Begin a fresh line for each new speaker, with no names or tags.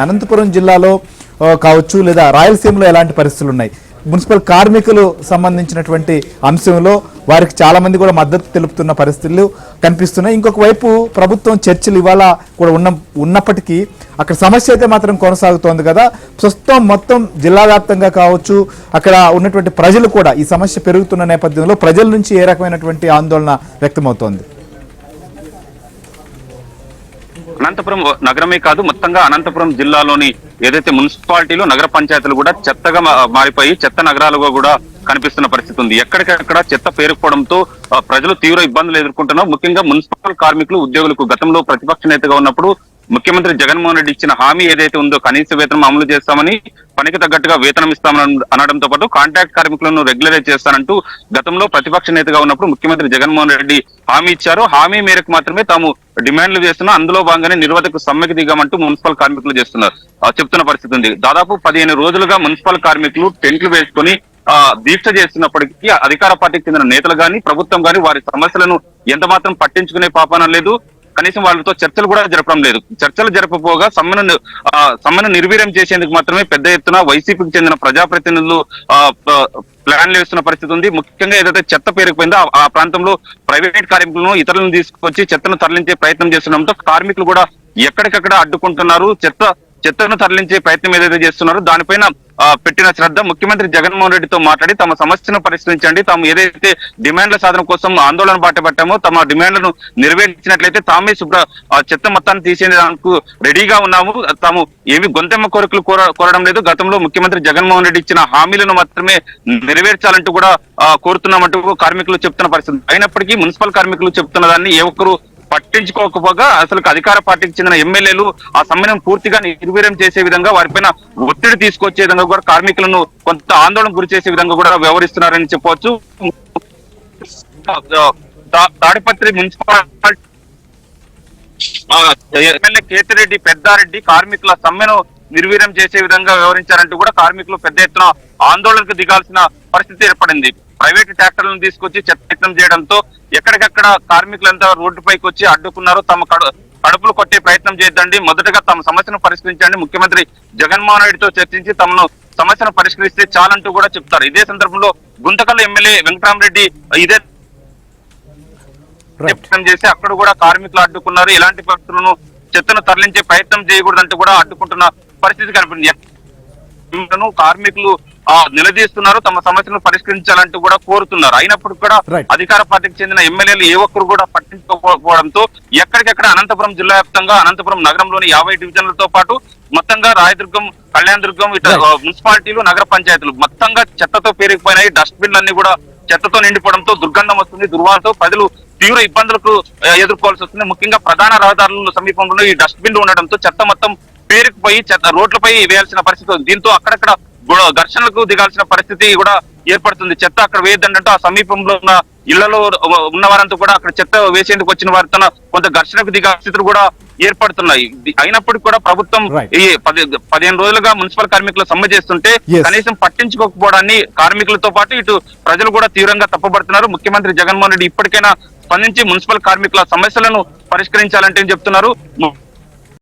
అనంతపురం జిల్లాలో కావచ్చు లేదా రాయలసీమలో ఎలాంటి పరిస్థితులు ఉన్నాయి? మున్సిపల్ కార్మికులు సంబంధించినటువంటి అంశంలో వారికి చాలా మంది కూడా మద్దతు తెలుపుతున్న పరిస్థితులు కనిపిస్తున్నాయి. ఇంకొక వైపు ప్రభుత్వం చర్చలు ఇవాళ కూడా ఉన్నప్పటికీ అక్కడ సమస్య అయితే మాత్రం కొనసాగుతోంది కదా. ప్రస్తుతం మొత్తం జిల్లా వ్యాప్తంగా కావచ్చు అక్కడ ఉన్నటువంటి ప్రజలు కూడా ఈ సమస్య పెరుగుతున్న నేపథ్యంలో ప్రజల నుంచి ఏ రకమైనటువంటి ఆందోళన వ్యక్తమవుతోంది?
అనంతపురం నగరమే కాదు, మొత్తంగా అనంతపురం జిల్లాలోని ఏదైతే మున్సిపాలిటీలు నగర పంచాయతీలు కూడా చెత్తగా మారిపోయి చెత్త నగరాలుగా కూడా కనిపిస్తున్న పరిస్థితి ఉంది. ఎక్కడికక్కడ చెత్త పేరుకోవడంతో ప్రజలు తీవ్ర ఇబ్బందులు ఎదుర్కొంటున్నారు. ముఖ్యంగా మున్సిపల్ కార్మికులు, ఉద్యోగులకు గతంలో ప్రతిపక్ష నేతగా ఉన్నప్పుడు ముఖ్యమంత్రి జగన్మోహన్ రెడ్డి ఇచ్చిన హామీ ఏదైతే ఉందో కనీస వేతనం అమలు చేస్తామని, పనికి తగ్గట్టుగా వేతనం ఇస్తామని అనడంతో పాటు కాంట్రాక్ట్ కార్మికులను రెగ్యులరైజ్ చేస్తానంటూ గతంలో ప్రతిపక్ష నేతగా ఉన్నప్పుడు ముఖ్యమంత్రి జగన్మోహన్ రెడ్డి హామీ ఇచ్చారు. హామీ మేరకు మాత్రమే తాము డిమాండ్లు చేస్తున్నా, అందులో భాగంగానే నిర్వాధకు సమ్మెకు దిగామంటూ మున్సిపల్ కార్మికులు చెప్తున్న పరిస్థితి ఉంది. దాదాపు 15 రోజులుగా మున్సిపల్ కార్మికులు టెంట్లు వేసుకొని దీక్ష చేస్తున్నప్పటికీ అధికార పార్టీకి చెందిన నేతలు గాని ప్రభుత్వం గాని వారి సమస్యలను ఎంత మాత్రం పట్టించుకునే పాపాన లేదు. కనీసం వాళ్ళతో చర్చలు కూడా జరపడం లేదు. చర్చలు జరపపోగా సమ్మెను నిర్వీర్యం చేసేందుకు మాత్రమే పెద్ద ఎత్తున వైసీపీకి చెందిన ప్రజాప్రతినిధులు ప్లాన్లు వేస్తున్న పరిస్థితి ఉంది. ముఖ్యంగా ఏదైతే చెత్త పేరుకుపోయిందో ఆ ప్రాంతంలో ప్రైవేట్ కార్మికులను ఇతరులను తీసుకొచ్చి చెత్తను తరలించే ప్రయత్నం చేస్తుండడంతో కార్మికులు కూడా ఎక్కడికక్కడ అడ్డుకుంటున్నారు. చెత్తను తరలించే ప్రయత్నం ఏదైతే చేస్తున్నారో దానిపైన పెట్టిన శ్రద్ధ ముఖ్యమంత్రి జగన్మోహన్ రెడ్డితో మాట్లాడి తమ సమస్యను పరిష్కరించండి, తాము ఏదైతే డిమాండ్ల సాధన కోసం ఆందోళన బాటపట్టామో తమ డిమాండ్లను నెరవేర్చినట్లయితే తామే చెత్త మొత్తాన్ని తీసేందుకు రెడీగా ఉన్నాము, తాము ఏమి గొంతెమ్మ కోరికలు కోరడం లేదు, గతంలో ముఖ్యమంత్రి జగన్మోహన్ రెడ్డి ఇచ్చిన హామీలను మాత్రమే నెరవేర్చాలంటూ కూడా కోరుతున్నామంటూ కార్మికులు చెప్తున్న పరిస్థితి. అయినప్పటికీ మున్సిపల్ కార్మికులు చెప్తున్న దాన్ని ఏ ఒక్కరు పట్టించుకోకపోగా అసలు అధికార పార్టీకి చెందిన ఎమ్మెల్యేలు ఆ సమ్మెను పూర్తిగా నిర్వీర్యం చేసే విధంగా వారిపైన ఒత్తిడి తీసుకొచ్చే విధంగా కూడా కార్మికులను కొంత ఆందోళన గురి చేసే విధంగా కూడా వ్యవహరిస్తున్నారని చెప్పవచ్చు. తాడిపత్రి మున్సిపాలిటీ ఎమ్మెల్యే కేతిరెడ్డి పెద్దారెడ్డి కార్మికుల సమ్మెను నిర్వీర్యం చేసే విధంగా వ్యవహరించారంటూ కూడా కార్మికులు పెద్ద ఎత్తున ఆందోళనకు దిగాల్సిన పరిస్థితి ఏర్పడింది. ప్రైవేటు ట్రాక్టర్లను తీసుకొచ్చి చెత్త చేయడంతో ఎక్కడికక్కడ కార్మికులంతా రోడ్డుపైకి వచ్చి అడ్డుకున్నారు. తమ కడుపులు కొట్టే ప్రయత్నం చేద్దండి, మొదటగా తమ సమస్యను పరిష్కరించండి, ముఖ్యమంత్రి జగన్మోహన్ రెడ్డితో చర్చించి తమను సమస్యను పరిష్కరిస్తే చాలంటూ కూడా చెప్తారు. ఇదే సందర్భంలో గుంతకల్ ఎమ్మెల్యే వెంకటరామరెడ్డి ఇదే ప్రయత్నం చేసి అక్కడ కూడా కార్మికులు అడ్డుకున్నారు. ఎలాంటి పరిస్థితులను చెత్తను తరలించే ప్రయత్నం చేయకూడదంటూ కూడా అడ్డుకుంటున్న పరిస్థితి కనిపించింది. కార్మికులు నిలదీస్తున్నారు, తమ సమస్యలను పరిష్కరించాలంటూ కూడా కోరుతున్నారు. అయినప్పుడు కూడా అధికార పార్టీకి చెందిన ఎమ్మెల్యేలు ఏ ఒక్కరు కూడా పట్టించుకోకపోవడంతో ఎక్కడికెక్కడ అనంతపురం జిల్లా వ్యాప్తంగా అనంతపురం నగరంలోని 50 డివిజన్లతో పాటు మొత్తంగా రాయదుర్గం, కళ్యాణదుర్గం మున్సిపాలిటీలు, నగర పంచాయతీలు మొత్తంగా చెత్తతో పేరుకుపోయినాయి. డస్ట్బిన్లన్నీ కూడా చెత్తతో నిండిపోవడంతో దుర్గంధం వస్తుంది. దుర్వాసనతో ప్రజలు తీవ్ర ఇబ్బందులకు ఎదుర్కోవాల్సి వస్తుంది. ముఖ్యంగా ప్రధాన రహదారుల సమీపంలో ఈ డస్ట్బిన్లు ఉండడంతో చెత్త మొత్తం పేరుకుపోయి రోడ్లపై వేయాల్సిన పరిస్థితి ఉంది. దీంతో అక్కడక్కడ ఘర్షణలకు దిగాల్సిన పరిస్థితి కూడా ఏర్పడుతుంది. చెత్త అక్కడ వేయద్దంటూ ఆ సమీపంలో ఉన్న ఇళ్లలో ఉన్న వారంతా కూడా అక్కడ చెత్త వేసేందుకు వచ్చిన వారితో కొంత ఘర్షణకు దిగా స్థితులు కూడా ఏర్పడుతున్నాయి. అయినప్పటికీ కూడా ప్రభుత్వం ఈ 15 రోజులుగా మున్సిపల్ కార్మికులు సమ్మె చేస్తుంటే కనీసం పట్టించుకోకపోవడాన్ని కార్మికులతో పాటు ఇటు ప్రజలు కూడా తీవ్రంగా తప్పుపడుతున్నారు. ముఖ్యమంత్రి జగన్మోహన్ రెడ్డి ఇప్పటికైనా స్పందించి మున్సిపల్ కార్మికుల సమస్యలను పరిష్కరించాలంటే చెప్తున్నారు.